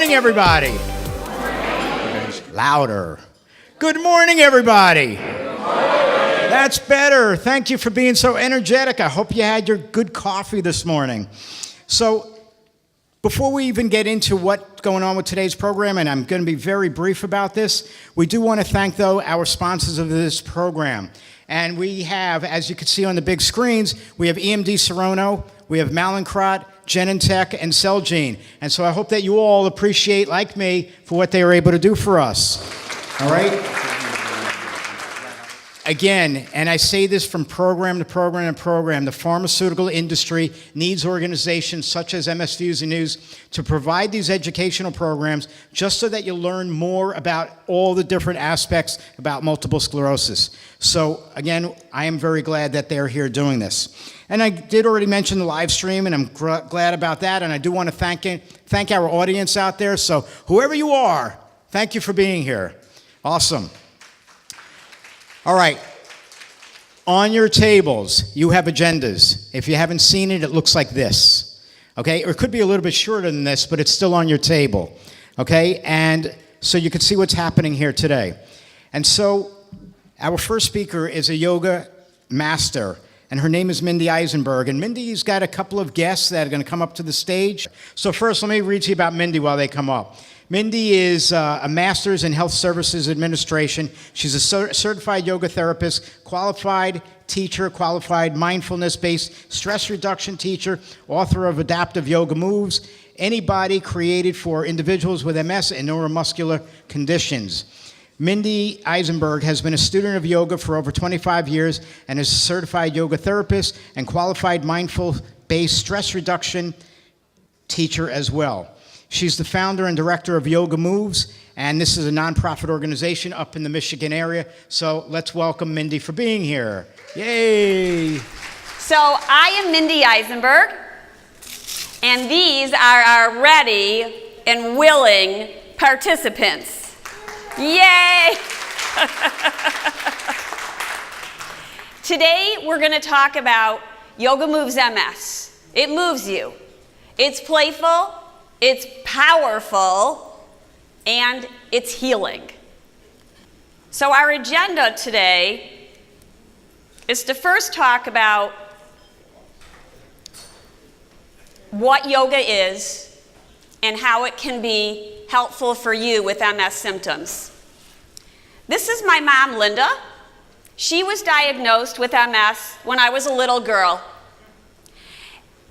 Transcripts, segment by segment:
morning, everybody. Louder. Good morning, everybody. That's better. Thank you for being so energetic. I hope you had your good coffee this morning. So, before we even get into what's going on with today's program, and I'm going to be very brief about this, we do want to thank, though, our sponsors of this program. And we have, as you can see on the big screens, we have EMD Serono, we have Mallinckrodt, Genentech, and Celgene. And so I hope that you all appreciate, like me, for what they were able to do for us. All right? Again, and I say this from program to program to program, the pharmaceutical industry needs organizations such as MS Fusing News to provide these educational programs just so that you learn more about all the different aspects about multiple sclerosis. So again, I am very glad that they're here doing this. And I did already mention the live stream, and I'm glad about that. And I do want to thank our audience out there. So whoever you are, thank you for being here. Awesome. All right, on your tables, you have agendas. If you haven't seen it, it looks like this, okay? Or it could be a little bit shorter than this, but it's still on your table, okay? And so you can see what's happening here today. And so our first speaker is a yoga master, and her name is Mindy Eisenberg. And Mindy's got a couple of guests that are going to come up to the stage. So first, let me read to you about Mindy while they come up. Mindy is a master's in health services administration. She's a certified yoga therapist, qualified teacher, qualified mindfulness-based stress reduction teacher, author of Adaptive Yoga Moves, Anybody, created for individuals with MS and neuromuscular conditions. Mindy Eisenberg has been a student of yoga for over 25 years and is a certified yoga therapist and qualified mindful-based stress reduction teacher as well. She's the founder and director of Yoga Moves, and this is a nonprofit organization up in the Michigan area. So let's welcome Mindy for being here. Yay! So I am Mindy Eisenberg, and these are our ready and willing participants. Yay! Today we're going to talk about Yoga Moves MS. It moves you. It's playful. It's powerful, and it's healing. So our agenda today is to first talk about what yoga is and how it can be helpful for you with MS symptoms. This is my mom, Linda. She was diagnosed with MS when I was a little girl,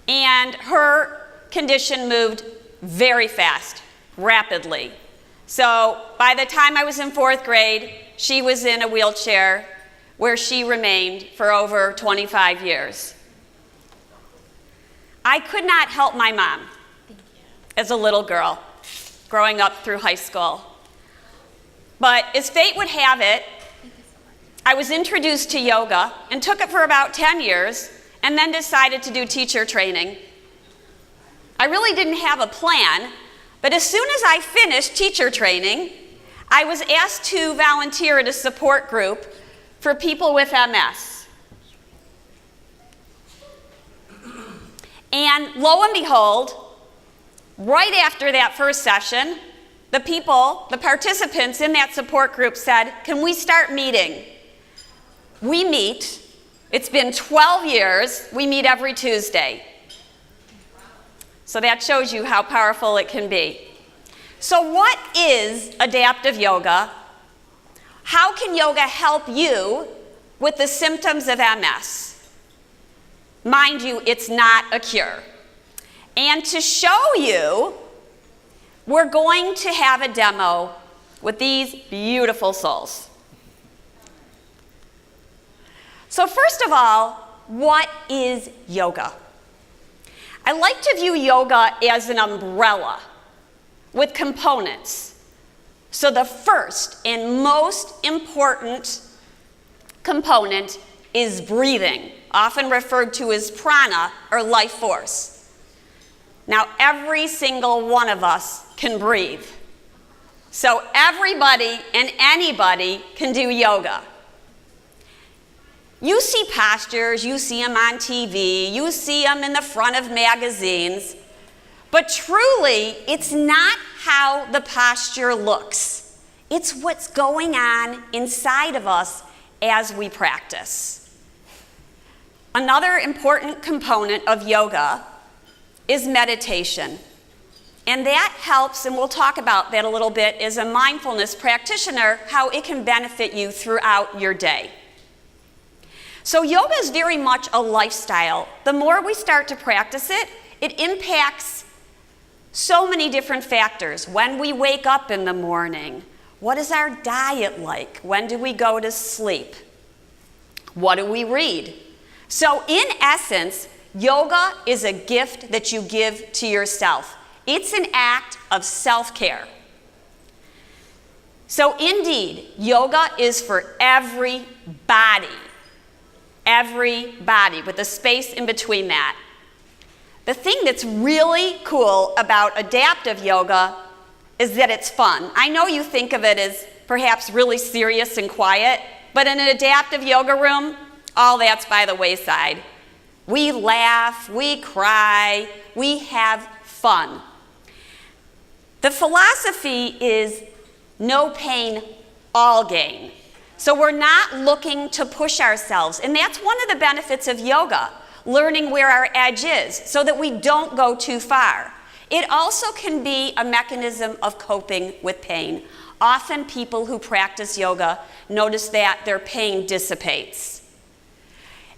and her condition moved very fast, rapidly. So by the time I was in 4th grade, she was in a wheelchair where she remained for over 25 years. I could not help my mom as a little girl growing up through high school. But as fate would have it, I was introduced to yoga and took it for about 10 years and then decided to do teacher training. I really didn't have a plan, but as soon as I finished teacher training, I was asked to volunteer at a support group for people with MS. And lo and behold, right after that first session, the participants in that support group said, "Can we start meeting?" We meet. It's been 12 years. We meet every Tuesday. So that shows you how powerful it can be. So what is adaptive yoga? How can yoga help you with the symptoms of MS? Mind you, it's not a cure. And to show you, we're going to have a demo with these beautiful souls. So first of all, what is yoga? I like to view yoga as an umbrella with components. So the first and most important component is breathing, often referred to as prana or life force. Now, every single one of us can breathe. So everybody and anybody can do yoga. You see postures, you see them on TV, you see them in the front of magazines, But truly, it's not how the posture looks. It's what's going on inside of us as we practice. Another important component of yoga is meditation. And that helps, and we'll talk about that a little bit as a mindfulness practitioner, how it can benefit you throughout your day. So yoga is very much a lifestyle. The more we start to practice it, it impacts so many different factors. When we wake up in the morning, what is our diet like? When do we go to sleep? What do we read? So in essence, yoga is a gift that you give to yourself. It's an act of self-care. So indeed, yoga is for everybody. Everybody, with a space in between that. The thing that's really cool about adaptive yoga is that it's fun. I know you think of it as perhaps really serious and quiet, but in an adaptive yoga room, all that's by the wayside. We laugh, we cry, we have fun. The philosophy is no pain, all gain. So we're not looking to push ourselves. And that's one of the benefits of yoga, learning where our edge is so that we don't go too far. It also can be a mechanism of coping with pain. Often people who practice yoga notice that their pain dissipates.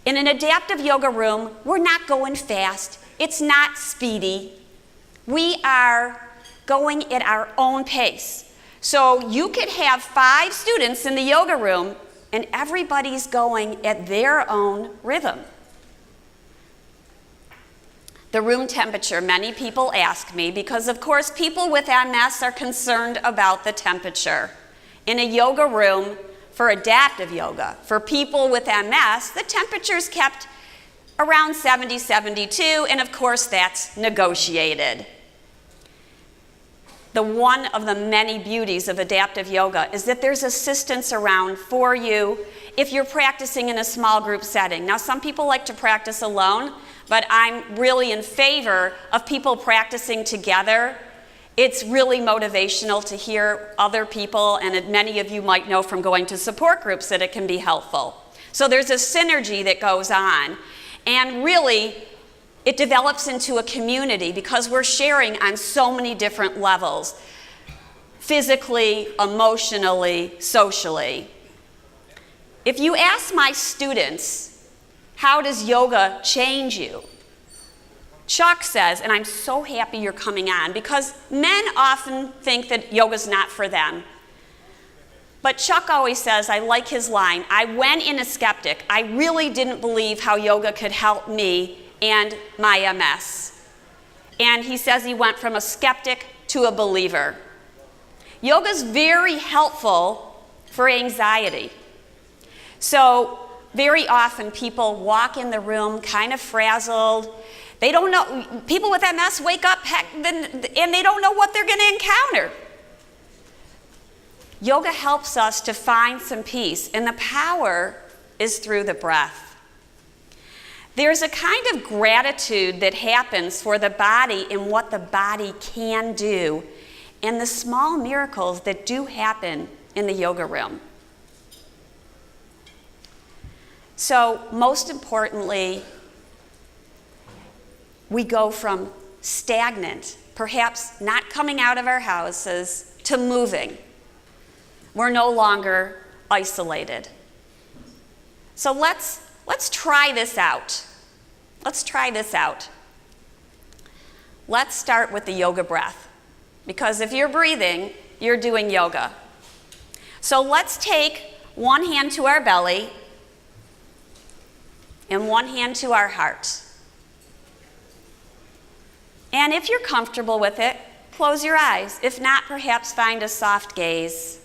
In an adaptive yoga room, we're not going fast. It's not speedy. We are going at our own pace. So you could have 5 students in the yoga room and everybody's going at their own rhythm. The room temperature, many people ask me because of course people with MS are concerned about the temperature. In a yoga room for adaptive yoga, for people with MS, the temperature is kept around 70, 72, and of course that's negotiated. One of the many beauties of adaptive yoga is that there's assistance around for you if you're practicing in a small group setting. Now, some people like to practice alone, but I'm really in favor of people practicing together. It's really motivational to hear other people, and many of you might know from going to support groups that it can be helpful. So there's a synergy that goes on, and really, it develops into a community because we're sharing on so many different levels, physically, emotionally, socially. If you ask my students, how does yoga change you? Chuck says, and I'm so happy you're coming on because men often think that yoga's not for them. But Chuck always says, I like his line, I went in a skeptic. I really didn't believe how yoga could help me and my MS. And he says he went from a skeptic to a believer. Yoga's very helpful for anxiety. So very often people walk in the room kind of frazzled. They don't know, people with MS wake up and they don't know what they're going to encounter. Yoga helps us to find some peace, and the power is through the breath. There's a kind of gratitude that happens for the body and what the body can do, and the small miracles that do happen in the yoga room. So, most importantly, we go from stagnant, perhaps not coming out of our houses, to moving. We're no longer isolated. So let's try this out. Let's try this out. Let's start with the yoga breath, because if you're breathing, you're doing yoga. So let's take one hand to our belly and one hand to our heart. And if you're comfortable with it, close your eyes. If not, perhaps find a soft gaze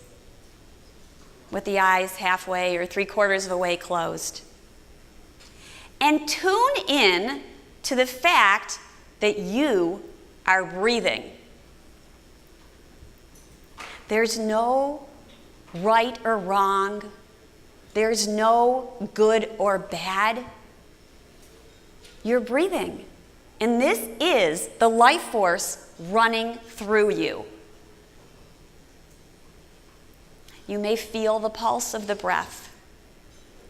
with the eyes halfway or 3/4 of the way closed. And tune in to the fact that you are breathing. There's no right or wrong. There's no good or bad. You're breathing. And this is the life force running through you. You may feel the pulse of the breath.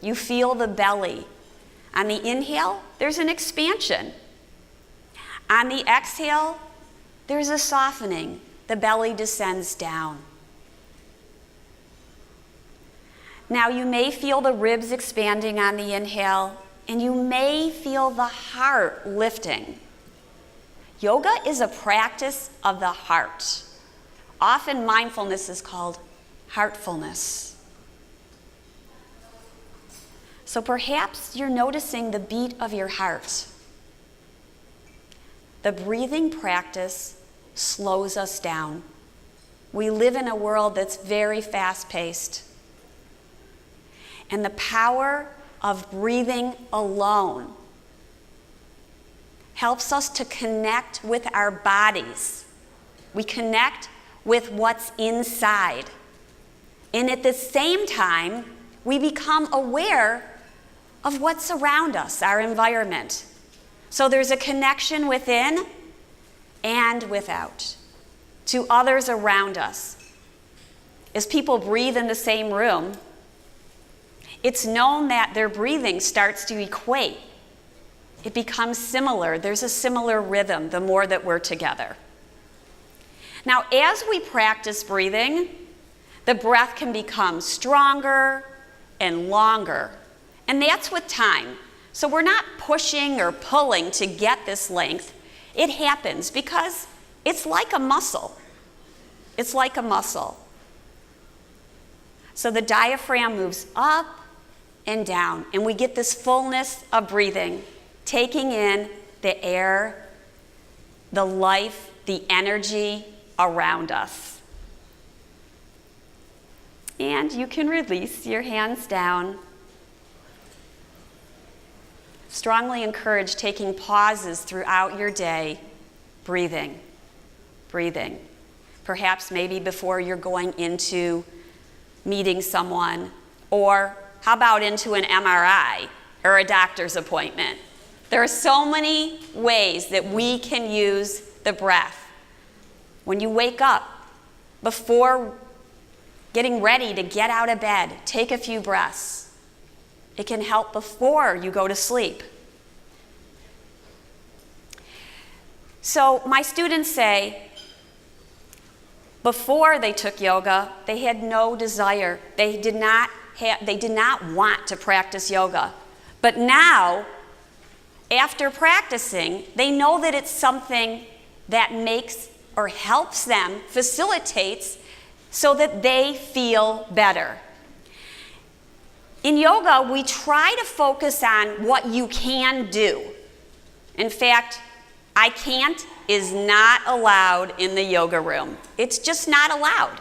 You feel the belly. On the inhale, there's an expansion. On the exhale, there's a softening. The belly descends down. Now you may feel the ribs expanding on the inhale, and you may feel the heart lifting. Yoga is a practice of the heart. Often mindfulness is called heartfulness. So perhaps you're noticing the beat of your heart. The breathing practice slows us down. We live in a world that's very fast-paced. And the power of breathing alone helps us to connect with our bodies. We connect with what's inside. And at the same time, we become aware of what's around us, our environment. So there's a connection within and without, to others around us. As people breathe in the same room, it's known that their breathing starts to equate. It becomes similar. There's a similar rhythm the more that we're together. Now, as we practice breathing, the breath can become stronger and longer. And that's with time. So we're not pushing or pulling to get this length. It happens because it's like a muscle. It's like a muscle. So the diaphragm moves up and down, and we get this fullness of breathing, taking in the air, the life, the energy around us. And you can release your hands down. Strongly encourage taking pauses throughout your day, breathing. Perhaps maybe before you're going into meeting someone, or how about into an MRI or a doctor's appointment? There are so many ways that we can use the breath. When you wake up, before getting ready to get out of bed, take a few breaths. It can help before you go to sleep. So my students say, before they took yoga, they had no desire. They did not want to practice yoga. But now, after practicing, they know that it's something that makes or helps them, facilitates, so that they feel better. In yoga, we try to focus on what you can do. In fact, I can't is not allowed in the yoga room. It's just not allowed.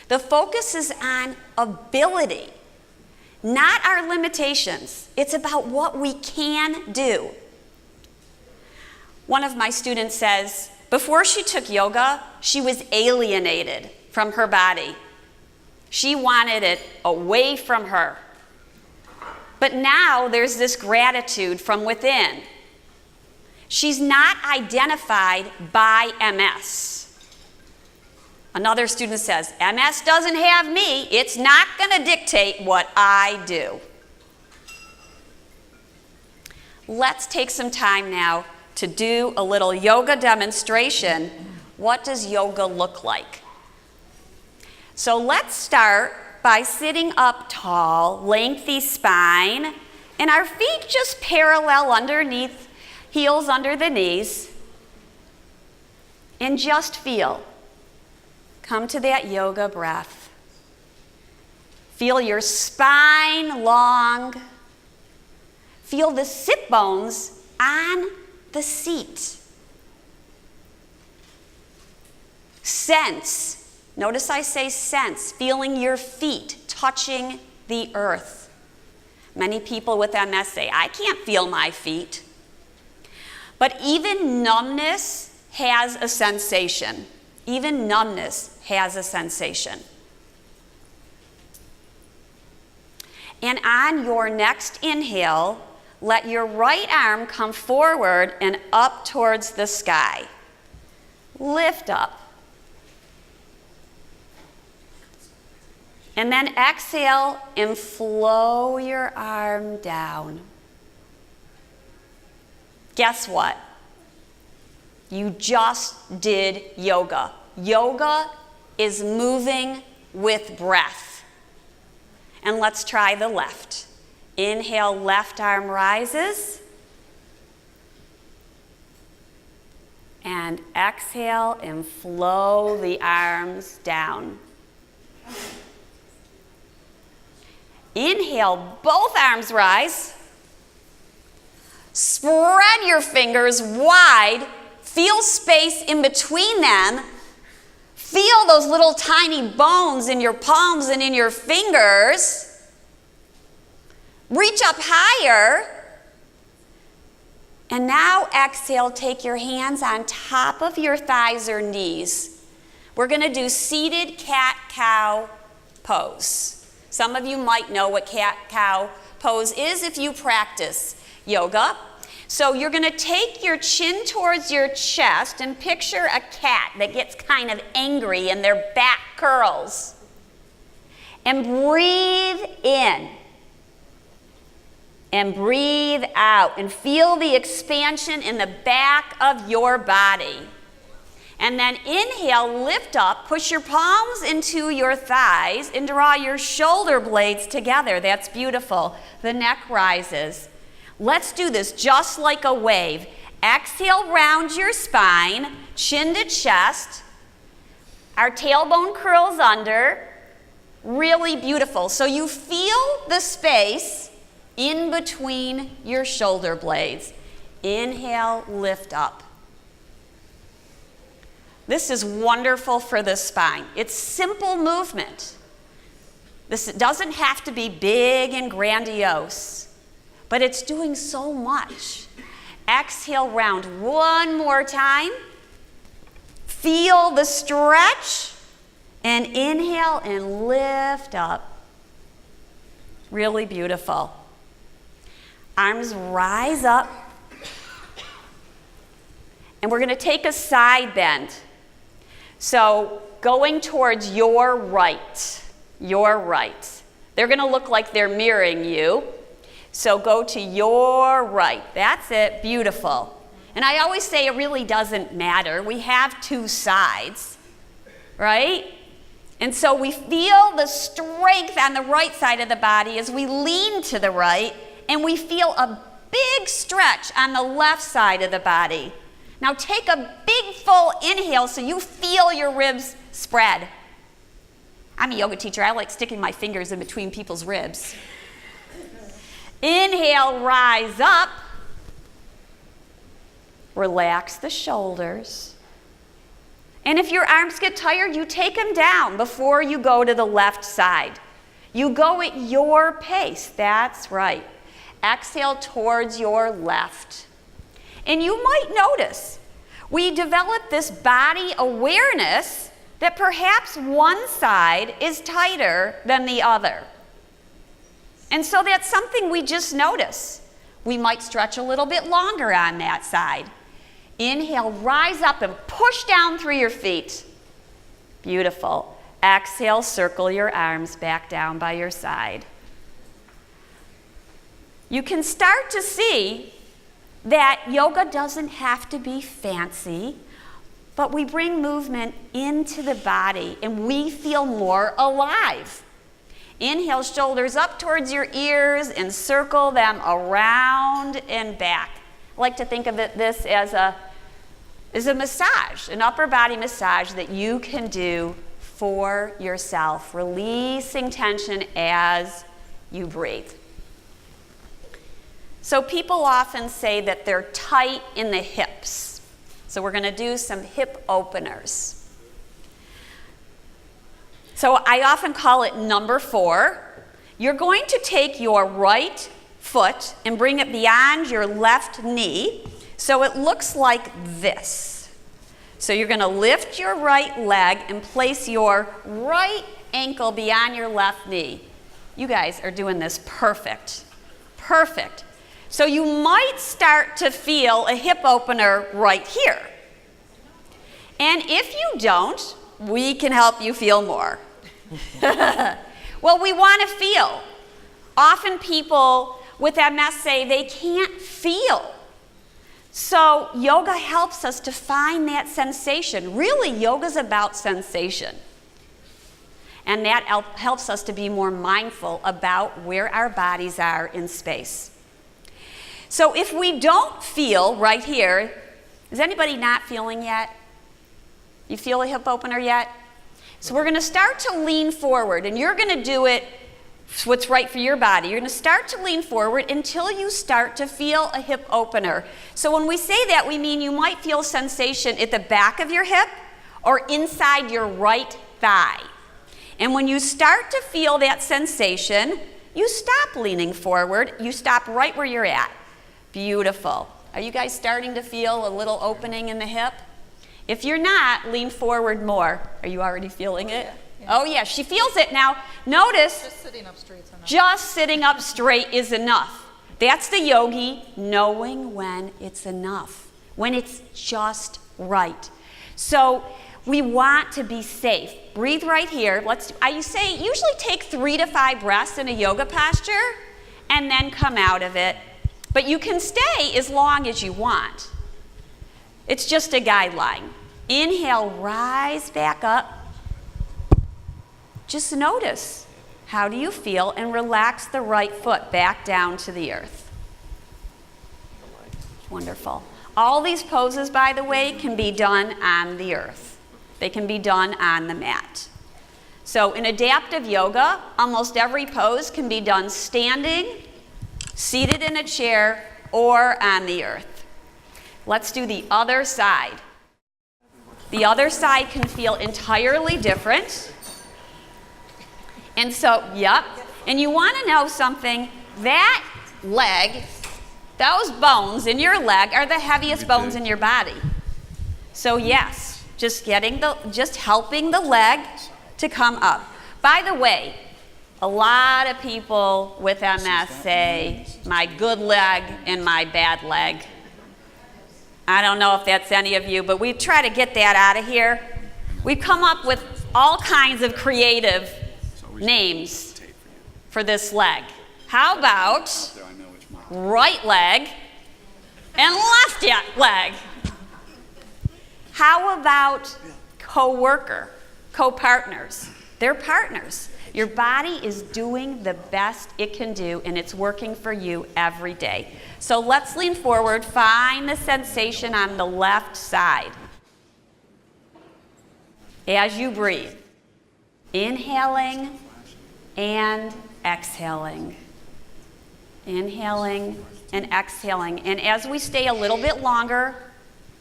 The focus is on ability, not our limitations. It's about what we can do. One of my students says, before she took yoga, she was alienated from her body. She wanted it away from her. But now there's this gratitude from within. She's not identified by MS. Another student says, MS doesn't have me. It's not going to dictate what I do. Let's take some time now to do a little yoga demonstration. What does yoga look like? So let's start by sitting up tall, lengthy spine, and our feet just parallel underneath, heels under the knees, and just feel. Come to that yoga breath. Feel your spine long. Feel the sit bones on the seat. Sense. Notice I say sense, feeling your feet touching the earth. Many people with MS say, I can't feel my feet. But even numbness has a sensation. Even numbness has a sensation. And on your next inhale, let your right arm come forward and up towards the sky. Lift up. And then exhale and flow your arm down. Guess what? You just did yoga. Yoga is moving with breath. And let's try the left. Inhale, left arm rises. And exhale and flow the arms down. Inhale, both arms rise. Spread your fingers wide. Feel space in between them. Feel those little tiny bones in your palms and in your fingers. Reach up higher. And now exhale, take your hands on top of your thighs or knees. We're going to do seated cat-cow pose. Some of you might know what cat-cow pose is if you practice yoga. So you're going to take your chin towards your chest and picture a cat that gets kind of angry and their back curls. And breathe in. And breathe out. And feel the expansion in the back of your body. And then inhale, lift up, push your palms into your thighs and draw your shoulder blades together. That's beautiful. The neck rises. Let's do this just like a wave. Exhale, round your spine, chin to chest. Our tailbone curls under. Really beautiful. So you feel the space in between your shoulder blades. Inhale, lift up. This is wonderful for the spine. It's simple movement. This doesn't have to be big and grandiose, but it's doing so much. Exhale, round one more time. Feel the stretch, and inhale and lift up. Really beautiful. Arms rise up, and we're going to take a side bend. So going towards your right. They're going to look like they're mirroring you. So go to your right. That's it. Beautiful. And I always say it really doesn't matter. We have two sides, right? And so we feel the strength on the right side of the body as we lean to the right, and we feel a big stretch on the left side of the body. Now take a big full inhale so you feel your ribs spread. I'm a yoga teacher. I like sticking my fingers in between people's ribs. Inhale, rise up. Relax the shoulders. And if your arms get tired, you take them down before you go to the left side. You go at your pace. That's right. Exhale towards your left. And you might notice we develop this body awareness that perhaps one side is tighter than the other. And so that's something we just notice. We might stretch a little bit longer on that side. Inhale, rise up and push down through your feet. Beautiful. Exhale, circle your arms back down by your side. You can start to see that yoga doesn't have to be fancy, but we bring movement into the body and we feel more alive. Inhale, shoulders up towards your ears and circle them around and back. I like to think of this as a massage, an upper body massage that you can do for yourself, releasing tension as you breathe. So people often say that they're tight in the hips. So we're going to do some hip openers. So I often call it number 4. You're going to take your right foot and bring it beyond your left knee so it looks like this. So you're going to lift your right leg and place your right ankle beyond your left knee. You guys are doing this perfect. Perfect. So you might start to feel a hip opener right here. And if you don't, we can help you feel more. Well, we want to feel. Often people with MS say they can't feel. So yoga helps us to find that sensation. Really, yoga's about sensation. And that helps us to be more mindful about where our bodies are in space. So if we don't feel right here, is anybody not feeling yet? You feel a hip opener yet? So we're going to start to lean forward, and you're going to do it what's right for your body. You're going to start to lean forward until you start to feel a hip opener. So when we say that, we mean you might feel a sensation at the back of your hip or inside your right thigh. And when you start to feel that sensation, you stop leaning forward. You stop right where you're at. Beautiful. Are you guys starting to feel a little opening in the hip? If you're not, lean forward more. Are you already feeling it? Yeah. Oh, yeah, she feels it now. Notice, Just sitting up straight's enough. just sitting up straight is enough. That's the yogi knowing when it's enough, when it's just right. So we want to be safe. Breathe right here. I say usually take 3 to 5 breaths in a yoga posture and then come out of it. But you can stay as long as you want. It's just a guideline. Inhale, rise back up. Just notice, how do you feel? And relax the right foot back down to the earth. Wonderful. All these poses, by the way, can be done on the earth. They can be done on the mat. So in adaptive yoga, almost every pose can be done standing, seated in a chair, or on the earth. Let's do the other side. The other side can feel entirely different. And so, yep. And you want to know something, that leg, those bones in your leg are the heaviest bones in your body. So yes, just helping the leg to come up. By the way, a lot of people with MS say, my good leg and my bad leg. I don't know if that's any of you, but we try to get that out of here. We've come up with all kinds of creative names for this leg. How about right leg and left leg? How about co-worker, co-partners? They're partners. Your body is doing the best it can do, and it's working for you every day. So let's lean forward, find the sensation on the left side. As you breathe, inhaling and exhaling. Inhaling and exhaling. And as we stay a little bit longer,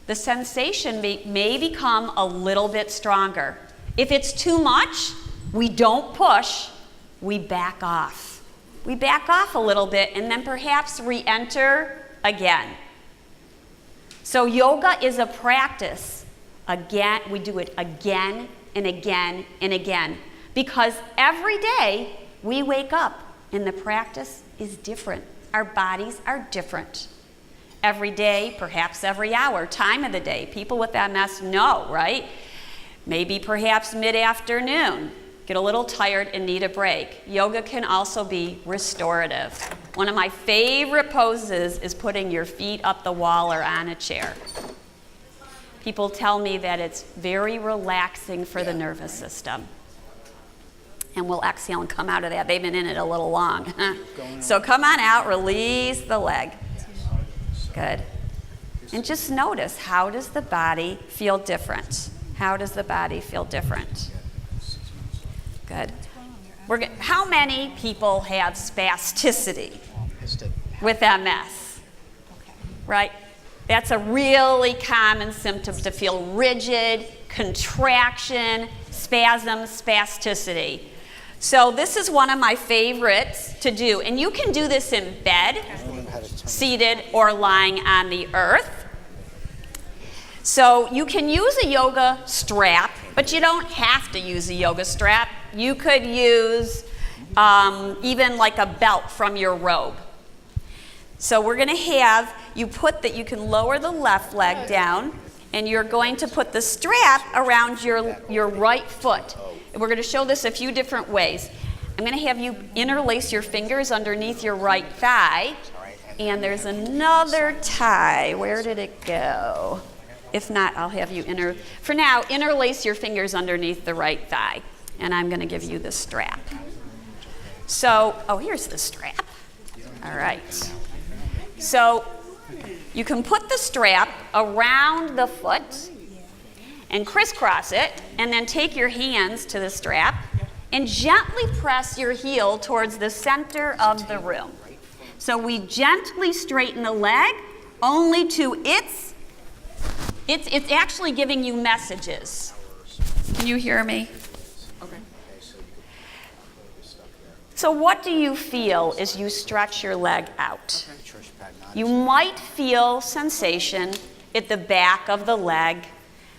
the sensation may become a little bit stronger. If it's too much, we don't push, we back off. We back off a little bit and then perhaps re-enter again. So yoga is a practice. Again, we do it again and again and again. Because every day we wake up and the practice is different. Our bodies are different. Every day, perhaps every hour, time of the day. People with MS know, right? Maybe perhaps mid-afternoon. Get a little tired and need a break. Yoga can also be restorative. One of my favorite poses is putting your feet up the wall or on a chair. People tell me that it's very relaxing for the nervous system. And we'll exhale and come out of that. They've been in it a little long. So come on out, release the leg. Good. And just notice, how does the body feel different? How does the body feel different? Good. How many people have spasticity with MS? Right? That's a really common symptom, to feel rigid, contraction, spasm, spasticity. So this is one of my favorites to do. And you can do this in bed, seated, or lying on the earth. So you can use a yoga strap, but you don't have to use a yoga strap. You could use even like a belt from your robe. So we're going to have you can lower the left leg down, and you're going to put the strap around your right foot. And we're going to show this a few different ways. I'm going to have you interlace your fingers underneath your right thigh. And there's another tie. Where did it go? If not, I'll have you for now, interlace your fingers underneath the right thigh. And I'm going to give you the strap. So, here's the strap. All right. So you can put the strap around the foot and crisscross it, and then take your hands to the strap and gently press your heel towards the center of the room. So we gently straighten the leg only to it's actually giving you messages. Can you hear me? Okay. So what do you feel as you stretch your leg out? You might feel sensation at the back of the leg,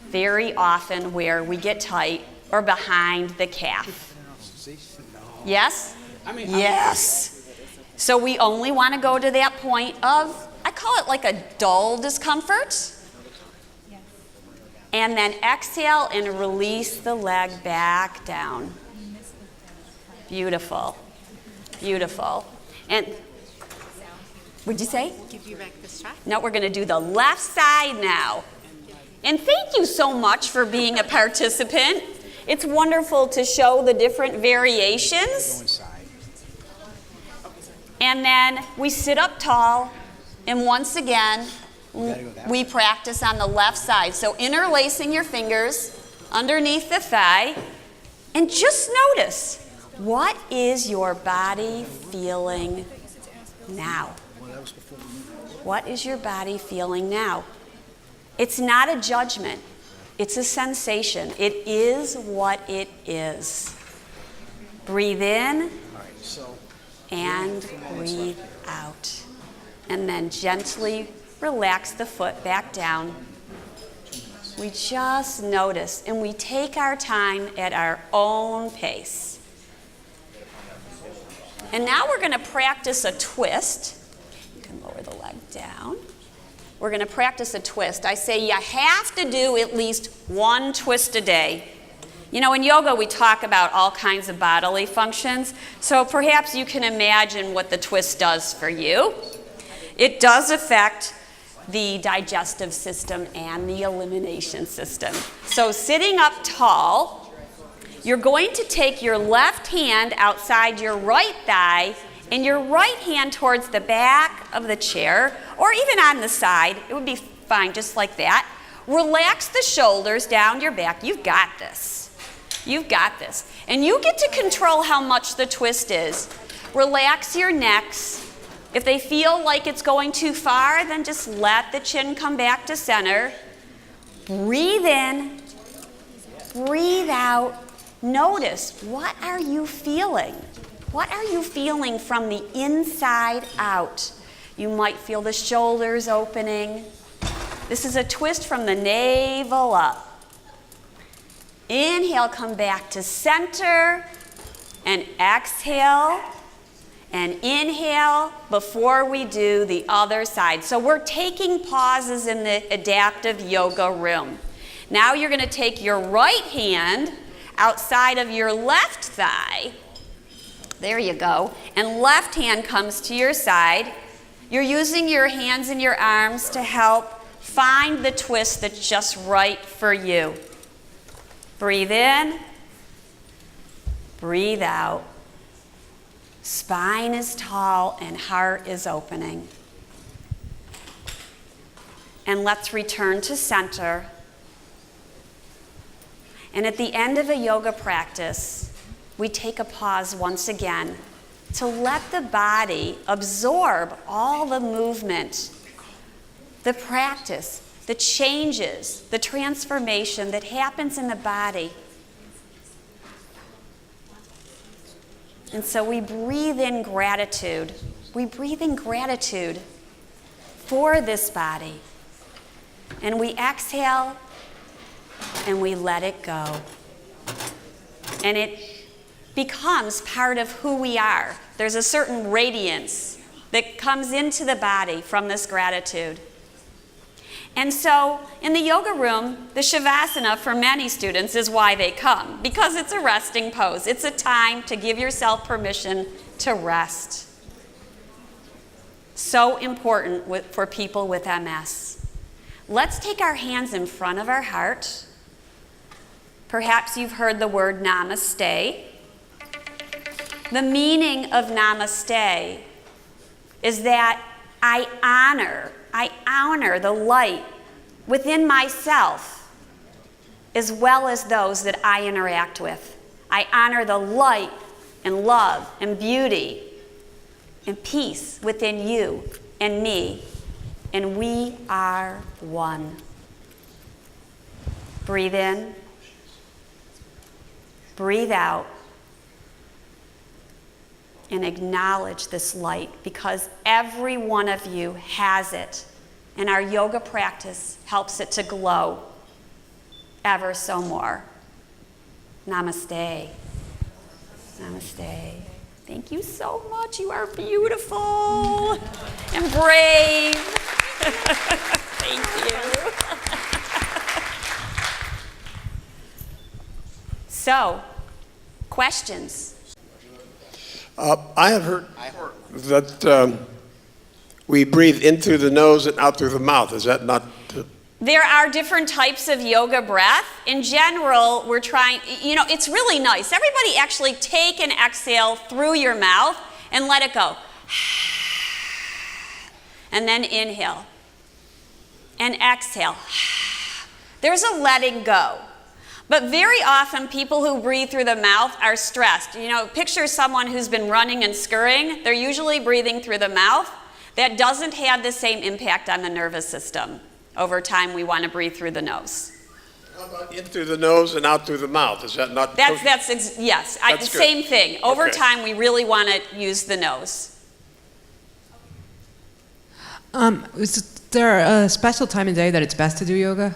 very often where we get tight, or behind the calf. Yes? Yes. So we only want to go to that point of, I call it like a dull discomfort. And then exhale and release the leg back down. Beautiful. Beautiful. And what'd you say? Give you back the strap. No, we're going to do the left side now. And thank you so much for being a participant. It's wonderful to show the different variations. And then we sit up tall, and once again, we practice on the left side. So interlacing your fingers underneath the thigh, and just notice, what is your body feeling now? What is your body feeling now? It's not a judgment. It's a sensation. It is what it is. Breathe in and breathe out. And then gently relax the foot back down. We just notice, and we take our time at our own pace. And now we're going to practice a twist. You can lower the leg down. We're going to practice a twist. I say you have to do at least one twist a day. You know, in yoga, we talk about all kinds of bodily functions. So perhaps you can imagine what the twist does for you. It does affect the digestive system and the elimination system. So sitting up tall, you're going to take your left hand outside your right thigh and your right hand towards the back of the chair, or even on the side. It would be fine just like that. Relax the shoulders down your back. You've got this. You've got this. And you get to control how much the twist is. Relax your necks. If they feel like it's going too far, then just let the chin come back to center. Breathe in. Breathe out. Notice, what are you feeling? What are you feeling from the inside out? You might feel the shoulders opening. This is a twist from the navel up. Inhale, come back to center, and exhale, and inhale before we do the other side. So we're taking pauses in the adaptive yoga room. Now you're going to take your right hand outside of your left thigh. There you go. And left hand comes to your side. You're using your hands and your arms to help find the twist that's just right for you. Breathe in. Breathe out. Spine is tall and heart is opening. And let's return to center. And at the end of a yoga practice, we take a pause once again to let the body absorb all the movement, the practice, the changes, the transformation that happens in the body. And so we breathe in gratitude. We breathe in gratitude for this body. And we exhale and we let it go. And it becomes part of who we are. There's a certain radiance that comes into the body from this gratitude. And so in the yoga room, the Shavasana for many students is why they come, because it's a resting pose. It's a time to give yourself permission to rest. So important for people with MS. Let's take our hands in front of our heart. Perhaps you've heard the word namaste. The meaning of namaste is that I honor the light within myself as well as those that I interact with. I honor the light and love and beauty and peace within you and me, and we are one. Breathe in, breathe out, and acknowledge this light, because every one of you has it, and our yoga practice helps it to glow ever so more. Namaste. Namaste. Thank you so much. You are beautiful and brave. Thank you. So, questions? I have heard that we breathe in through the nose and out through the mouth. Is that not? There are different types of yoga breath. In general, we're trying, it's really nice. Everybody actually take an exhale through your mouth and let it go. And then inhale. And exhale. There's a letting go. But very often, people who breathe through the mouth are stressed. Picture someone who's been running and scurrying. They're usually breathing through the mouth. That doesn't have the same impact on the nervous system. Over time, we want to breathe through the nose. How about in through the nose and out through the mouth? Is that not? Yes. Same thing. Over time, we really want to use the nose. Is there a special time of day that it's best to do yoga?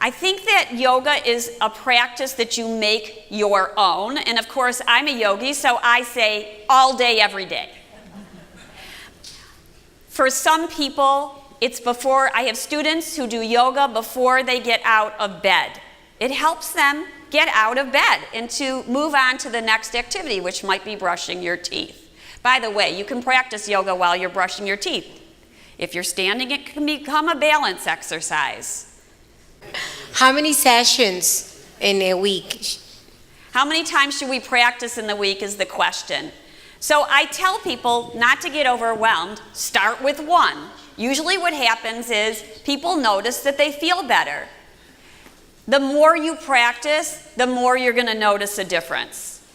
I think that yoga is a practice that you make your own. And of course, I'm a yogi, so I say all day, every day. For some people, it's before. I have students who do yoga before they get out of bed. It helps them get out of bed and to move on to the next activity, which might be brushing your teeth. By the way, you can practice yoga while you're brushing your teeth. If you're standing, it can become a balance exercise. How many sessions in a week? How many times should we practice in the week is the question. So I tell people not to get overwhelmed. Start with one. Usually what happens is people notice that they feel better. The more you practice, the more you're going to notice a difference.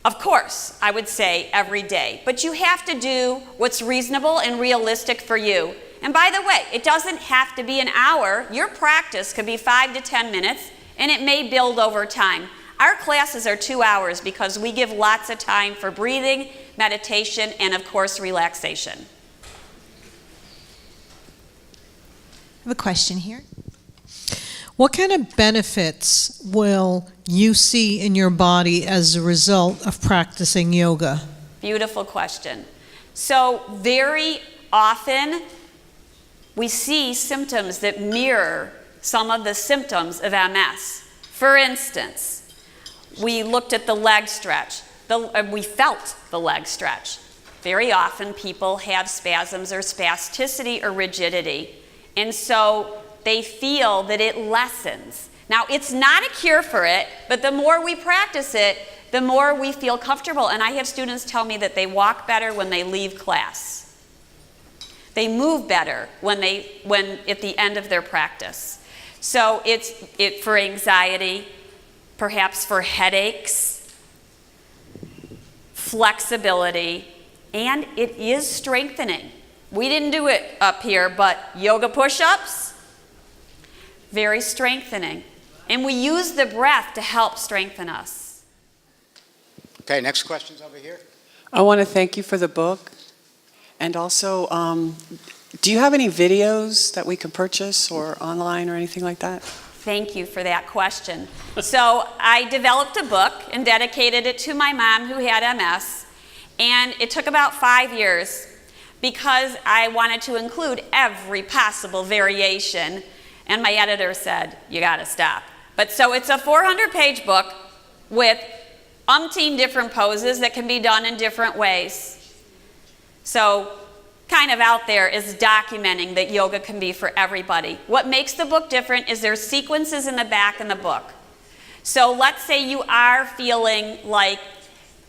Of course, I would say every day, but you have to do what's reasonable and realistic for you. And by the way, it doesn't have to be an hour. Your practice could be 5 to 10 minutes, and it may build over time. Our classes are 2 hours because we give lots of time for breathing, meditation, and of course, relaxation. I have a question here. What kind of benefits will you see in your body as a result of practicing yoga? Beautiful question. So very often, we see symptoms that mirror some of the symptoms of MS. For instance, we looked at the leg stretch. We felt the leg stretch. Very often people have spasms or spasticity or rigidity. And so they feel that it lessens. Now, it's not a cure for it, but the more we practice it, the more we feel comfortable. And I have students tell me that they walk better when they leave class. They move better when at the end of their practice. So it's for anxiety, perhaps for headaches, flexibility, and it is strengthening. We didn't do it up here, but yoga push-ups, very strengthening. And we use the breath to help strengthen us. Okay, next question's over here. I want to thank you for the book. And also, do you have any videos that we can purchase or online or anything like that? Thank you for that question. So I developed a book and dedicated it to my mom who had MS. And it took about 5 years. because I wanted to include every possible variation, and my editor said, you gotta stop. But so it's a 400-page book with umpteen different poses that can be done in different ways. So kind of out there is documenting that yoga can be for everybody. What makes the book different is there's sequences in the back in the book. So let's say you are feeling like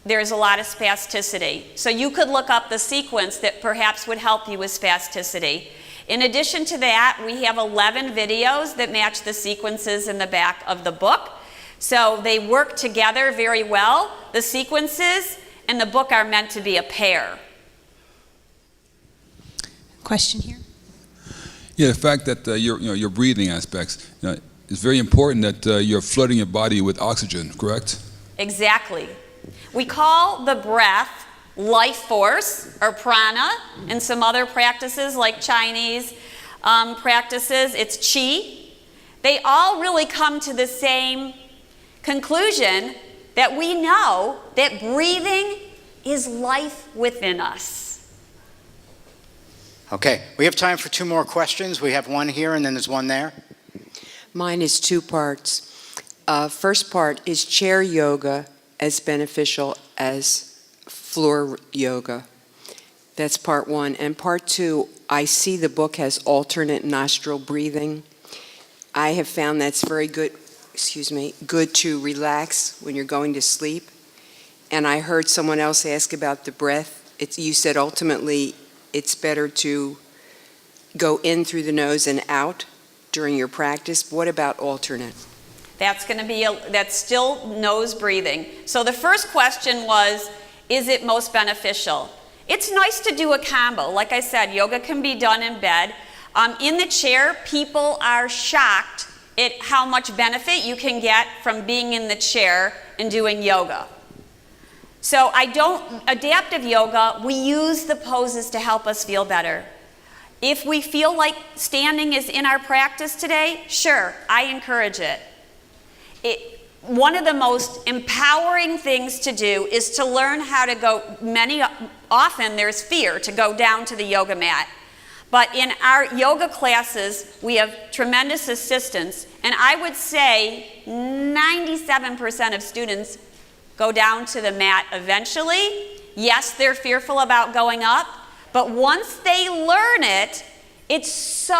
there's a lot of spasticity. So you could look up the sequence that perhaps would help you with spasticity. In addition to that, we have 11 videos that match the sequences in the back of the book. So they work together very well. The sequences and the book are meant to be a pair. Question here. Yeah, the fact that your breathing aspects, it's very important that you're flooding your body with oxygen, correct? Exactly. We call the breath life force, or prana, and some other practices like Chinese practices, it's qi. They all really come to the same conclusion that we know that breathing is life within us. Okay, we have time for 2 more questions. We have one here and then there's one there. Mine is 2 parts. First part, is chair yoga as beneficial as floor yoga? That's part 1. And part 2, I see the book has alternate nostril breathing. I have found that's very good, good to relax when you're going to sleep. And I heard someone else ask about the breath. You said ultimately it's better to go in through the nose and out during your practice. What about alternate? That's going to be, that's still nose breathing. So the first question was, is it most beneficial? It's nice to do a combo. Like I said, yoga can be done in bed. In the chair, people are shocked at how much benefit you can get from being in the chair and doing yoga. So adaptive yoga, we use the poses to help us feel better. If we feel like standing is in our practice today, sure, I encourage it. One of the most empowering things to do is to learn how to go, often there's fear to go down to the yoga mat. But in our yoga classes, we have tremendous assistance, and I would say 97% of students go down to the mat eventually. Yes, they're fearful about going up, but once they learn it, it's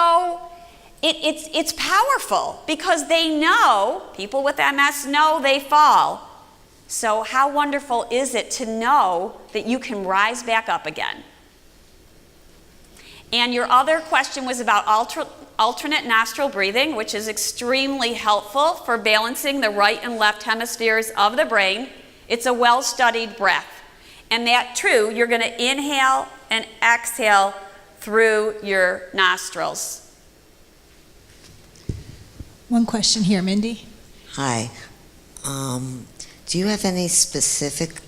powerful because they know, people with MS know they fall. So how wonderful is it to know that you can rise back up again? And your other question was about alternate nostril breathing, which is extremely helpful for balancing the right and left hemispheres of the brain. It's a well-studied breath. And that's true, you're going to inhale and exhale through your nostrils. One question here, Mindy. Hi. Do you have any specific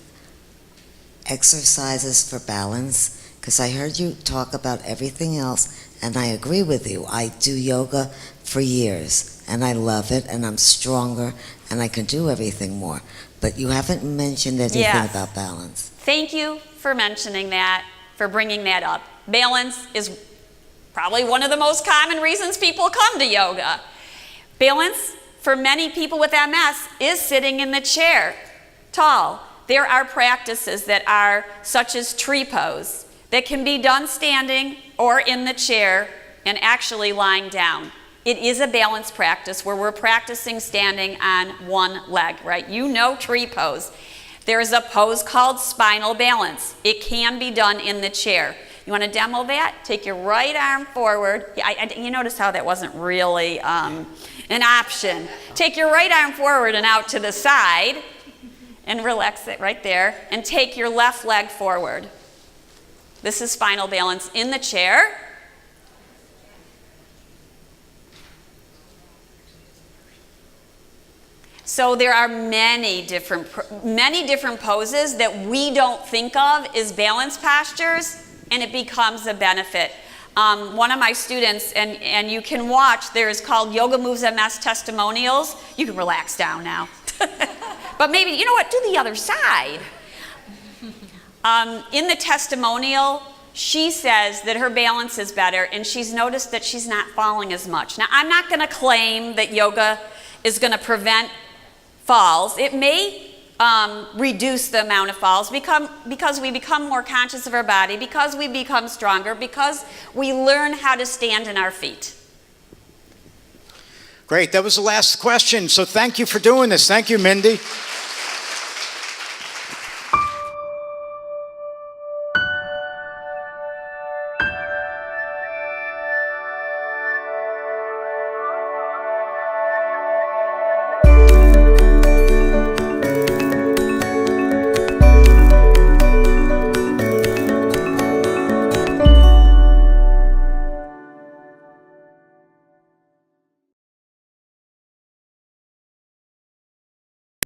exercises for balance? Because I heard you talk about everything else, and I agree with you. I do yoga for years, and I love it, and I'm stronger, and I can do everything more. But you haven't mentioned anything about balance. Thank you for mentioning that, for bringing that up. Balance is probably one of the most common reasons people come to yoga. Balance, for many people with MS, is sitting in the chair, tall. There are practices that are such as tree pose that can be done standing or in the chair and actually lying down. It is a balance practice where we're practicing standing on one leg, right? You know tree pose. There's a pose called spinal balance. It can be done in the chair. You want to demo that? Take your right arm forward. You notice how that wasn't really an option. Take your right arm forward and out to the side and relax it right there. And take your left leg forward. This is spinal balance in the chair. So there are many different poses that we don't think of as balance postures, and it becomes a benefit. One of my students, and you can watch, there's called Yoga Moves MS Testimonials. You can relax down now. But maybe, you know what, do the other side. In the testimonial, she says that her balance is better and she's noticed that she's not falling as much. Now, I'm not going to claim that yoga is going to prevent falls. It may reduce the amount of falls because we become more conscious of our body, because we become stronger, because we learn how to stand on our feet. Great. That was the last question. So thank you for doing this. Thank you, Mindy.